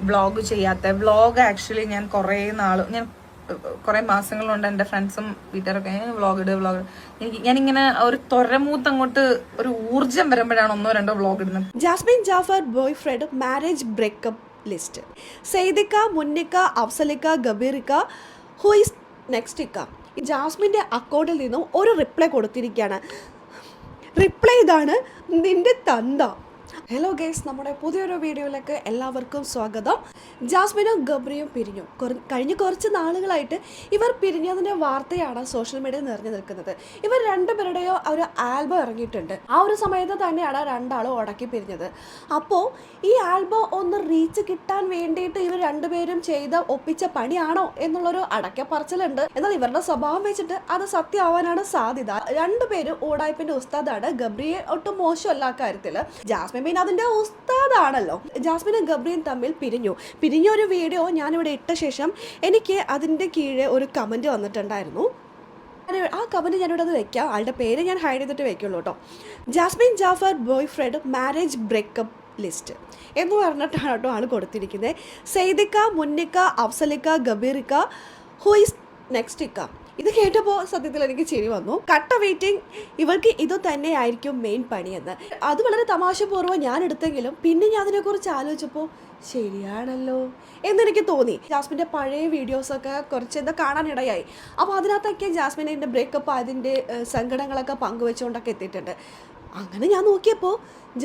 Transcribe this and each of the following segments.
Vlog ചെയ്യാത്ത vlog actually ഞാൻ കുറേ മാസങ്ങൾ കൊണ്ട് എൻ്റെ ഫ്രണ്ട്സും വീട്ടുകാരൊക്കെ വ്ളോഗ് ഇട് ഞാനിങ്ങനെ ഒരു തൊരമൂത്ത് അങ്ങോട്ട് ഒരു ഊർജം വരുമ്പോഴാണ് 1-2 വ്ളോഗ് ഇടുന്നത്. Jasmin Jafar boyfriend marriage breakup list. സെയ്ദിക്ക, മുന്നിക്ക, അഫ്സലിക്ക, ഗബീറിക്ക, ഹു ഈസ് നെക്സ്റ്റ് ഇക്ക. ജാസ്മിൻ്റെ അക്കൗണ്ടിൽ നിന്നും ഒരു റിപ്ലൈ കൊടുത്തിരിക്കുകയാണ്. റിപ്ലൈ ഇതാണ്: നിന്റെ തന്ത. ഹലോ ഗൈസ്, നമ്മുടെ പുതിയൊരു വീഡിയോയിലേക്ക് എല്ലാവർക്കും സ്വാഗതം. ജാസ്മിനും ഗബ്രിയും പിരിഞ്ഞു. കഴിഞ്ഞ കുറച്ച് നാളുകളായിട്ട് ഇവർ പിരിഞ്ഞതിൻ്റെ വാർത്തയാണ് സോഷ്യൽ മീഡിയയിൽ നിറഞ്ഞു നിൽക്കുന്നത്. ഇവർ രണ്ടുപേരുടെയോ ഒരു ആൽബം ഇറങ്ങിയിട്ടുണ്ട്. ആ ഒരു സമയത്ത് തന്നെയാണ് രണ്ടാളും ഉടക്കി പിരിഞ്ഞത്. അപ്പോൾ ഈ ആൽബം ഒന്ന് റീച്ച് കിട്ടാൻ വേണ്ടിയിട്ട് ഇവർ രണ്ടുപേരും ഒപ്പിച്ച പണിയാണോ എന്നുള്ളൊരു അടക്കപ്പറച്ചിലുണ്ട്. എന്നാൽ ഇവരുടെ സ്വഭാവം വെച്ചിട്ട് അത് സത്യമാവാനാണ് സാധ്യത. രണ്ടുപേരും ഊടായ്പിൻ്റെ ഉസ്താദാണ്. ഗബ്രിയെ ഒട്ടും മോശമല്ല കാര്യത്തിൽ. ജാസ്മിൻ പിന്നെ അതിൻ്റെ ഉസ്താദാണല്ലോ. ജാസ്മിനും ഗബ്രിയും തമ്മിൽ പിരിഞ്ഞൊരു വീഡിയോ ഞാനിവിടെ ഇട്ട ശേഷം എനിക്ക് അതിൻ്റെ കീഴെ ഒരു കമൻറ്റ് വന്നിട്ടുണ്ടായിരുന്നു. ആ കമൻറ്റ് ഞാനിവിടെ അത് വെക്കാം. ആളുടെ പേര് ഞാൻ ഹൈഡ് ചെയ്തിട്ട് വെക്കുള്ളൂ കേട്ടോ. Jasmin Jafar boyfriend marriage breakup list എന്ന് പറഞ്ഞിട്ടാണ് കേട്ടോ ആൾ കൊടുത്തിരിക്കുന്നത്. സെയ്ദിക്ക, മുന്നിക്ക, അഫ്സലിക്ക, ഗബീറിക്ക, ഹു ഈസ് നെക്സ്റ്റ് ഇക്ക. ഇത് കേട്ടപ്പോൾ സത്യത്തിൽ എനിക്ക് ചിരി വന്നു. കട്ട വെയിറ്റിംഗ്, ഇവർക്ക് ഇത് തന്നെയായിരിക്കും മെയിൻ പണിയെന്ന്. അത് വളരെ തമാശപൂർവ്വം ഞാൻ എടുത്തെങ്കിലും പിന്നെ ഞാൻ അതിനെക്കുറിച്ച് ആലോചിച്ചപ്പോൾ ശരിയാണല്ലോ എന്നെനിക്ക് തോന്നി. ജാസ്മിൻ്റെ പഴയ വീഡിയോസൊക്കെ കുറച്ച് കാണാനിടയായി. അപ്പോൾ അതിനകത്തൊക്കെ ജാസ്മിൻ്റെ ബ്രേക്കപ്പ് അതിൻ്റെ സങ്കടങ്ങളൊക്കെ പങ്കുവെച്ചുകൊണ്ടൊക്കെ എത്തിയിട്ടുണ്ട്. അങ്ങനെ ഞാൻ നോക്കിയപ്പോൾ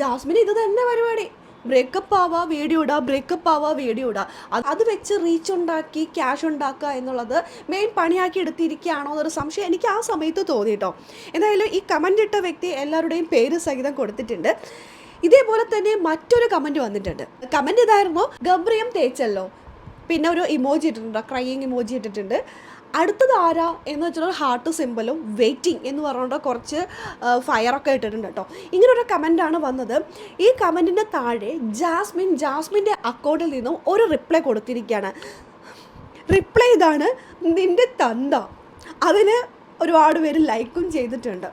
ജാസ്മിന് ഇത് തന്നെ പരിപാടി. ബ്രേക്കപ്പ് ആവുക, വീഡിയോ ഇടുക, ബ്രേക്കപ്പ് ആവുക, വീഡിയോ ഇടുക. അത് വെച്ച് റീച്ച് ഉണ്ടാക്കി ക്യാഷ് ഉണ്ടാക്കുക എന്നുള്ളത് മെയിൻ പണിയാക്കി എടുത്തിരിക്കുകയാണോ എന്നൊരു സംശയം എനിക്ക് ആ സമയത്ത് തോന്നി കേട്ടോ. എന്തായാലും ഈ കമൻ്റ് ഇട്ട വ്യക്തി എല്ലാവരുടെയും പേര് സഹിതം കൊടുത്തിട്ടുണ്ട്. ഇതേപോലെ തന്നെ മറ്റൊരു കമൻറ്റ് വന്നിട്ടുണ്ട്. കമൻറ്റ് ഇതായിരുന്നു: ഗബ്രിയും തേച്ചല്ലോ. പിന്നെ ഒരു ഇമോജി ഇട്ടിട്ടുണ്ട്, ക്രൈയിങ് ഇമോജി ഇട്ടിട്ടുണ്ട്. അടുത്തത് ആരാ എന്ന് വെച്ചാൽ ഹാർട്ട് സിമ്പലും വെയിറ്റിംഗ് എന്ന് പറഞ്ഞുകൊണ്ട് കുറച്ച് ഫയറൊക്കെ ഇട്ടിട്ടുണ്ട് കേട്ടോ. ഇങ്ങനൊരു കമൻറ്റാണ് വന്നത്. ഈ കമൻറ്റിൻ്റെ താഴെ ജാസ്മിൻ്റെ അക്കൗണ്ടിൽ നിന്നും ഒരു റിപ്ലൈ കൊടുത്തിരിക്കുകയാണ്. റിപ്ലൈ ഇതാണ്: നിന്റെ തന്ത. അതിന് ഒരുപാട് പേര് ലൈക്കും ചെയ്തിട്ടുണ്ട്.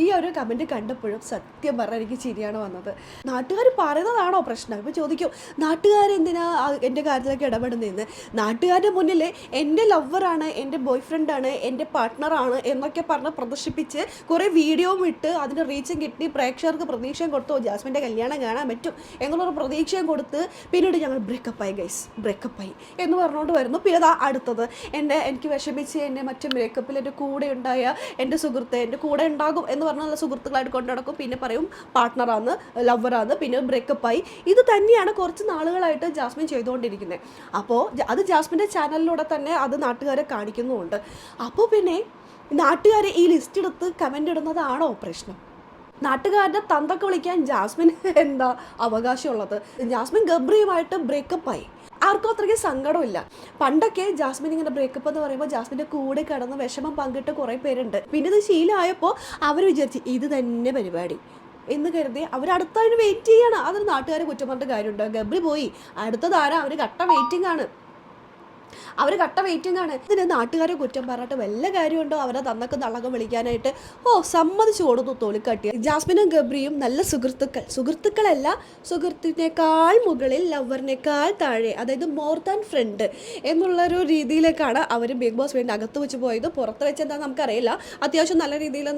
ഈ ഒരു കമൻറ്റ് കണ്ടപ്പോഴും സത്യം പറഞ്ഞാൽ എനിക്ക് ചിരിയാണ് വന്നത്. നാട്ടുകാർ പറയുന്നതാണോ പ്രശ്നം? ഇപ്പോൾ ചോദിക്കും, നാട്ടുകാരെന്തിനാ എൻ്റെ കാര്യത്തിലൊക്കെ ഇടപെടുന്നതെന്ന്. നാട്ടുകാരുടെ മുന്നിൽ എൻ്റെ ലവറാണ്, എൻ്റെ ബോയ് ഫ്രണ്ടാണ്, എൻ്റെ പാർട്ട്ണറാണ് എന്നൊക്കെ പറഞ്ഞ് പ്രദർശിപ്പിച്ച് കുറേ വീഡിയോയും ഇട്ട് അതിന് റീച്ചും കിട്ടി, പ്രേക്ഷകർക്ക് പ്രതീക്ഷയും കൊടുത്തു. ജാസ്മിൻ്റെ കല്യാണം കാണാൻ പറ്റും എന്നുള്ളൊരു പ്രതീക്ഷയും കൊടുത്ത് പിന്നീട് ഞങ്ങൾ ബ്രേക്കപ്പായി ഗൈസ്, ബ്രേക്കപ്പായി എന്ന് പറഞ്ഞുകൊണ്ട് വരുന്നു. പിന്നെ അതാ അടുത്തത് എനിക്ക് വിഷമിച്ച് എൻ്റെ മറ്റു ബ്രേക്കപ്പിൽ എൻ്റെ കൂടെ ഉണ്ടായ എൻ്റെ സുഹൃത്ത് എൻ്റെ കൂടെ ഉണ്ടാകും എന്ന് പറഞ്ഞാൽ നല്ല സുഹൃത്തുക്കളായിട്ട് കൊണ്ടു നടക്കും. പിന്നെ പറയും പാർട്ട്ണറാണ്, ലവറാണ്, പിന്നെ ബ്രേക്കപ്പായി. ഇത് തന്നെയാണ് കുറച്ച് നാളുകളായിട്ട് ജാസ്മിൻ ചെയ്തുകൊണ്ടിരിക്കുന്നത്. അപ്പോൾ അത് ജാസ്മിൻ്റെ ചാനലിലൂടെ തന്നെ അത് നാട്ടുകാരെ കാണിക്കുന്നുമുണ്ട്. അപ്പോൾ പിന്നെ നാട്ടുകാരെ ഈ ലിസ്റ്റ് എടുത്ത് കമൻ്റ് ഇടുന്നതാണോ പ്രശ്നം? നാട്ടുകാരുടെ തന്തൊക്കെ വിളിക്കാൻ ജാസ്മിൻ എന്താ അവകാശമുള്ളത്? ജാസ്മിൻ ഗബ്രിയുമായിട്ട് ബ്രേക്കപ്പായി. ആർക്കും അത്രയ്ക്ക് സങ്കടമില്ല. പണ്ടൊക്കെ ജാസ്മിൻ ഇങ്ങനെ ബ്രേക്കപ്പ് എന്ന് പറയുമ്പോൾ ജാസ്മിൻ്റെ കൂടെ കിടന്ന് വിഷമം പങ്കിട്ട് കുറേ പേരുണ്ട്. പിന്നെ ഇത് ശീലമായപ്പോൾ അവർ വിചാരിച്ച് ഇത് തന്നെ പരിപാടി എന്ന് കരുതി അവരടുത്തതിന് വെയിറ്റ് ചെയ്യണം. അതൊരു നാട്ടുകാരെ കുറ്റം പറഞ്ഞിട്ട് കാര്യമുണ്ട്. ഗബ്രി പോയി, അടുത്തതാരാ? അവർ കട്ട വെയിറ്റിംഗ് ആണ്. ഇതിന് നാട്ടുകാരെ കുറ്റം പറഞ്ഞിട്ട് വല്ല കാര്യമുണ്ടോ? അവരെ തന്നൊക്കെ നള്ളകം വിളിക്കാനായിട്ട് സമ്മതിച്ചു കൊടുത്തു തോളിക്കാട്ടി. ജാസ്മിനും ഗബ്രിയും നല്ല സുഹൃത്തുക്കളല്ല, സുഹൃത്തിനേക്കാൾ മുകളിൽ ലവറിനേക്കാൾ താഴെ, അതായത് മോർ ദാൻ ഫ്രണ്ട് എന്നുള്ളൊരു രീതിയിലേക്കാണ് അവർ ബിഗ് ബോസ് വേണ്ടി അകത്ത് വെച്ച് പോയത്. പുറത്ത് വെച്ച് എന്താണെന്ന് നമുക്കറിയില്ല. അത്യാവശ്യം നല്ല രീതിയിൽ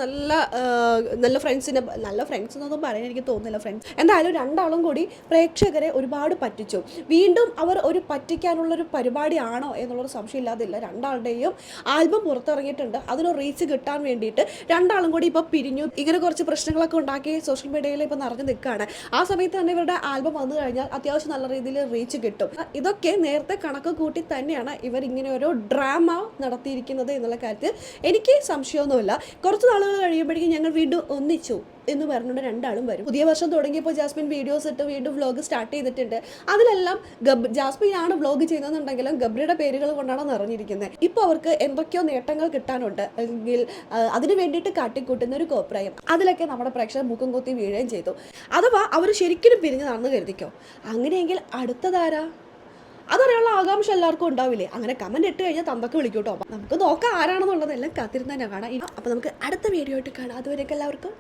നല്ല ഫ്രണ്ട്സ് എന്നൊന്നും പറയാൻ എനിക്ക് തോന്നുന്നില്ല. ഫ്രണ്ട്സ് എന്തായാലും രണ്ടാളും കൂടി പ്രേക്ഷകരെ ഒരുപാട് പറ്റിച്ചു. വീണ്ടും അവർ ഒരു പറ്റിക്കാനുള്ളൊരു പരിപാടിയാണോ എന്നുള്ളൊരു സംശയം ഇല്ലാതില്ല. രണ്ടാളുടെയും ആൽബം പുറത്തിറങ്ങിയിട്ടുണ്ട്. അതിനൊരു റീച്ച് കിട്ടാൻ വേണ്ടിയിട്ട് രണ്ടാളും കൂടി ഇപ്പോൾ പിരിഞ്ഞു. ഇങ്ങനെ കുറച്ച് പ്രശ്നങ്ങളൊക്കെ ഉണ്ടാക്കി സോഷ്യൽ മീഡിയയിൽ ഇപ്പോൾ നിറഞ്ഞു നിൽക്കുകയാണ്. ആ സമയത്ത് തന്നെ ഇവരുടെ ആൽബം വന്നു കഴിഞ്ഞാൽ അത്യാവശ്യം നല്ല രീതിയിൽ റീച്ച് കിട്ടും. ഇതൊക്കെ നേരത്തെ കണക്ക് കൂട്ടി തന്നെയാണ് ഇവർ ഇങ്ങനെ ഒരു ഡ്രാമ നടത്തിയിരിക്കുന്നത് എന്നുള്ള കാര്യത്തിൽ എനിക്ക് സംശയമൊന്നുമില്ല. കുറച്ച് നാളുകൾ കഴിയുമ്പോഴേക്കും ഞങ്ങൾ വീണ്ടും ഒന്നിച്ചു എന്ന് പറഞ്ഞുകൊണ്ട് രണ്ടാളും വരും. പുതിയ വർഷം തുടങ്ങിയപ്പോൾ ജാസ്മിൻ വീഡിയോസ് ഇട്ട് വീണ്ടും വ്ലോഗ് സ്റ്റാർട്ട് ചെയ്തിട്ടുണ്ട്. അതിലെല്ലാം ജാസ്മിനാണ് വ്ലോഗ് ചെയ്യുന്നതെന്നുണ്ടെങ്കിലും ഗബ്രിയുടെ പേരുകൾ കൊണ്ടാണ് നിറഞ്ഞിരിക്കുന്നത്. ഇപ്പോൾ അവർക്ക് എന്തൊക്കെയോ നേട്ടങ്ങൾ കിട്ടാനുണ്ട് അല്ലെങ്കിൽ അതിന് വേണ്ടിയിട്ട് കാട്ടിക്കൂട്ടുന്ന ഒരു കോപ്രായം, അതിലൊക്കെ നമ്മുടെ പ്രേക്ഷകർ മുഖം കുത്തി വീഴുകയും ചെയ്തു. അഥവാ അവർ ശരിക്കും പിരിഞ്ഞ് നടന്നു കരുതിക്കോ. അങ്ങനെയെങ്കിൽ അടുത്തതാരാ? അതറിയാനുള്ള ആകാംക്ഷ എല്ലാവർക്കും ഉണ്ടാവില്ലേ? അങ്ങനെ കമൻറ്റ് ഇട്ട് കഴിഞ്ഞാൽ തന്തൊക്കെ വിളിക്കും കേട്ടോ. നമുക്ക് നോക്കാം ആരാണെന്നുള്ളതെല്ലാം കാത്തിരുന്ന് തന്നെ കാണാം. അപ്പോൾ നമുക്ക് അടുത്ത വീഡിയോ ആയിട്ട് കാണാം. അതുവരെയൊക്കെ എല്ലാവർക്കും